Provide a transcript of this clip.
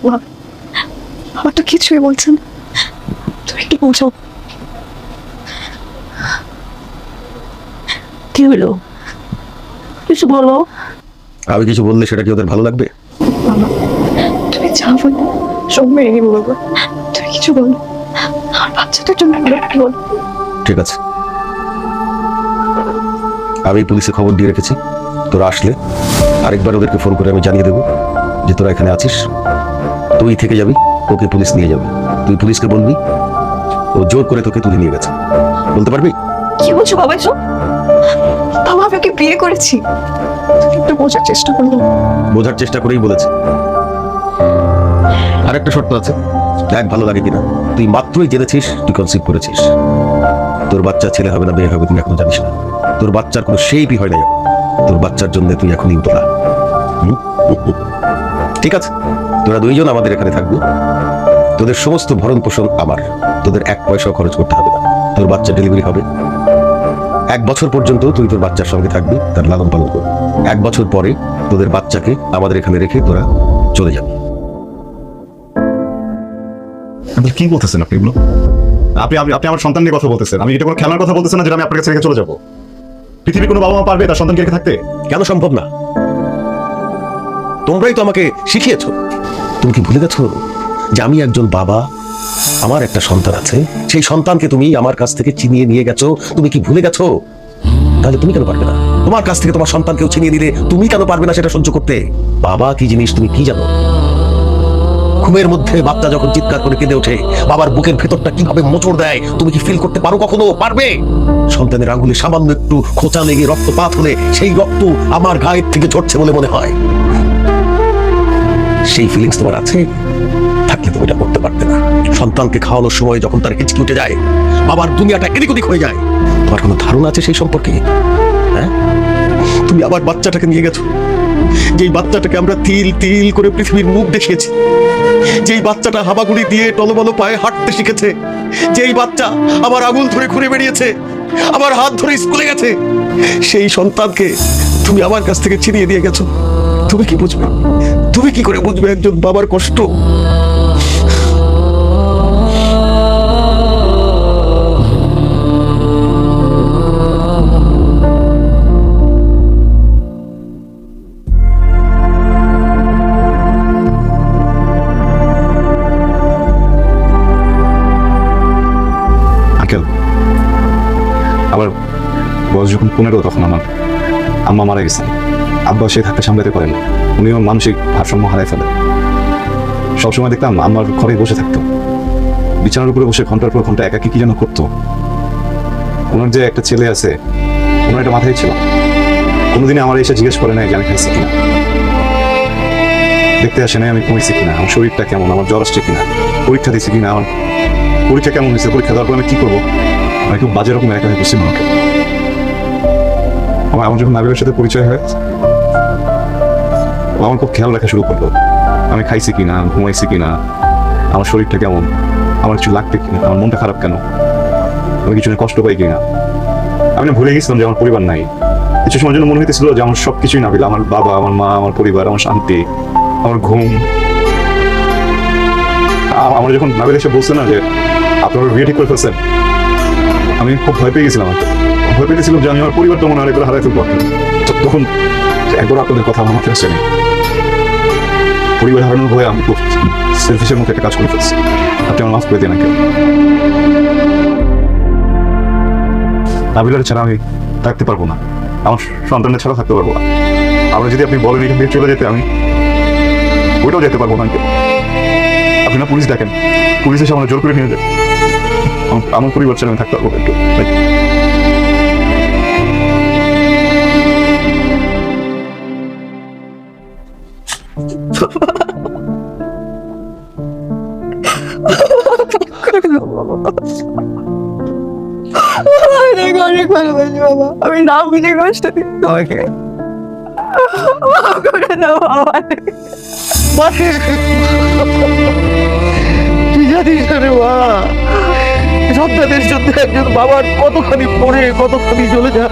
মা, আমার তো কিছুই বলছেন। তুমি একটু বোঝো। কি হলো? কিছু বলো। আমি কিছু বললে সেটা কি ওদের ভালো লাগবে? বাবা, তুমি যা বলো সব মেনে নিবো বাবা। তুমি কিছু বলো, আমার বাচ্চাটার জন্য একটু বলো। ঠিক আছে, আমি পুলিশে খবর দিয়ে রেখেছি। তোরা আসলে আরেকবার ওদেরকে ফোন করে আমি জানিয়ে দেবো যে তোরা এখানে আছিস। তুই থেকে যাবি, ওকে পুলিশ নিয়ে যাবে। তুই পুলিশকে বলবি ও জোর করে তোকে তুলে নিয়ে গেছে। বলতে পারবি? কি বলছো বাবা এসব? বাবা, আমি ওকে বিয়ে করেছি। তুমি একটু বোঝার চেষ্টা করলো। বোঝার চেষ্টা করেই বলেছে। আর একটা শর্ত আছে, দেখ ভালো লাগে কিনা। তুই মাত্রই জেনেছিস তুই কনসিভ করেছিস। তোর বাচ্চা ছেলে হবে না মেয়ে হবে তুই এখনো জানিস না। তোর বাচ্চার কোনো শেপই হয় না। তোর বাচ্চার জন্য তুই এখনই উতলা। ঠিক আছে, তোরা দুইজন আমাদের এখানে থাকবি। তোদের সমস্ত ভরণ পোষণ আমার। তোদের এক পয়সাও খরচ করতে হবে না। তোর বাচ্চা ডেলিভারি হবে, 1 বছর পর্যন্ত তুই তোর বাচ্চার সঙ্গে থাকবি, তার লালন পালন করবি। 1 বছর পরে তোদের বাচ্চাকে আমাদের এখানে রেখে তোরা চলে যাবি। কি বলতেছেন আপনি এগুলো? আপনি আপনি আমার সন্তান নিয়ে কথা বলতেছেন। আমি এটা কোনো খেলার কথা বলতেছেন না যে আমি আপনার কাছে রেখে চলে যাবো। পৃথিবীর কোনো বাবা মা পারবে তার সন্তানকে রেখে থাকতে? কেন সম্ভব না? তোমরাই তো আমাকে শিখিয়েছো। তুমি কি ভুলে গেছো যে আমি একজন বাবা, আমার একটা সন্তান আছে। সেই সন্তানকে তুমি আমার কাছ থেকে ছিনিয়ে নিয়ে গেছো। তুমি কি ভুলে গেছো? তাহলে তুমি কেন পারবে না? তোমার কাছ থেকে তোমার সন্তানকেও ছিনিয়ে নিলে তুমি কেন পারবে না সেটা সহ্য করতে? বাবা কি জিনিস তুমি কি জানো? ঘুমের মধ্যে বাচ্চা যখন চিৎকার করে কেঁদে ওঠে, বাবার বুকের ভেতরটা কিভাবে মোচড় দেয় তুমি কি ফিল করতে পারো? কখনো পারবে? সন্তানের আঙ্গুলে সামান্য একটু খোঁচা লেগে রক্তপাত হলে সেই রক্ত আমার গায়ের থেকে ঝরছে বলে মনে হয়। সেই ফিলিংস তোমার আছে? থাকলে তুমি এটা করতে পারতে না। সন্তানকে খাওয়ানোর সময় যখন তার হিচকি উঠে যায়, বাবার দুনিয়াটা এদিক ওদিক হয়ে যায়, তোমার কোনো ধারণা আছে সেই সম্পর্কে? হ্যাঁ, তুমি আবার বাচ্চাটাকে নিয়ে গেছো, যেই বাচ্চাটাকে আমরা তিল তিল করে পৃথিবীর মুখ দেখিয়েছি, যেই বাচ্চাটা হাবাগুড়ি দিয়ে টলমলো পায়ে হাঁটতে শিখেছে, যেই বাচ্চা আমার আঙুল ধরে ঘুরে বেরিয়েছে, আমার হাত ধরে স্কুলে গেছে, সেই সন্তানকে তুমি আমার কাছ থেকে ছিনিয়ে দিয়ে গেছো। তুমি কি বুঝবে? তুমি কি করে বুঝবে একজন বাবার কষ্ট? আঙ্কেল, আমার বয়স যখন 15 তখন আমার আম্মা মারা গেছেন। আব্বা সে থাকতে সামলাতে পারেন, উনিও মানসিক ভারসাম্য হারায় ফেলেন। সবসময় দেখতাম আমার ঘরে বসে থাকতো, বিছানার উপরে বসে ঘন্টার পর ঘন্টা একাকি কি যেন করতো। ওনার যে একটা ছেলে আছে, ওনার একটা মাথায় ছিল। কোনোদিনই আমার এসে জিজ্ঞেস করে নাই যে আমি খাইছি কিনা, দেখতে আসে নাই আমি কমেছি কিনা, আমার শরীরটা কেমন, আমার জ্বর আসছে কিনা, পরীক্ষা দিয়েছি কিনা, আমার পরীক্ষা কেমন হয়েছে, পরীক্ষা দেওয়ার পর আমি কি করবো। আমি খুব বাজে রকম একা হয়ে বসছি আমাকে। আমার যখন নাবিলের সাথে পরিচয় হয়, ও আমার খুব খেয়াল রাখা শুরু করলো। আমি খাইছি কিনা, ঘুমাইছি কিনা, আমার শরীরটা কেমন, আমার কিছু লাগবে কিনা, আমার মনটা খারাপ কেন, আমি কিছু কষ্ট পাই কিনা। আমি না ভুলে গেছিলাম যে আমার পরিবার নাই। কিছু সময়ের জন্য মনে হইতেছিল যে আমার সবকিছুই নাবিল, আমার বাবা, আমার মা, আমার পরিবার, আমার শান্তি, আমার ঘুম। আমার যখন নাবিল এসে বলছে না যে আপনারা বিয়ে ঠিক করে ফেলছেন, আমি খুব ভয় পেয়ে গেছিলাম। ভয় পেয়ে গেছিলাম যে আমি আমার পরিবারটা মনে হয় একবার হারাই ফেলবো। তখন একবার আপনাদের কথা আমার মাথায় আসেনি। পরিবার হারানোর ভয়ে আমি খুব সেলফিশের মধ্যে একটা কাজ করে ফেলছি। আপনি আমার মাফ করে দিন আঙ্কেল। নাবিলার ছাড়া আমি থাকতে পারবো না, আমার সন্তানের ছাড়া থাকতে পারবো না। আমরা যদি আপনি বলেন এখান থেকে চলে যেতে, আমি ওইটাও যেতে পারবো না আঙ্কেল। আপনি না পুলিশ দেখেন, পুলিশ এসে আমরা জোর করে নিয়ে যায়। আমার পরিবার ছাড়া আমি থাকতে পারবো একটু। অনেক ভালোবাসি বাবা, আমি না বুঝে কষ্ট দিই তোমাকে। করে দাও বাবা। তুই জানিস না রে মা, সন্তানের জন্য একজন বাবার কতখানি পড়ে কতখানি চলে যায়।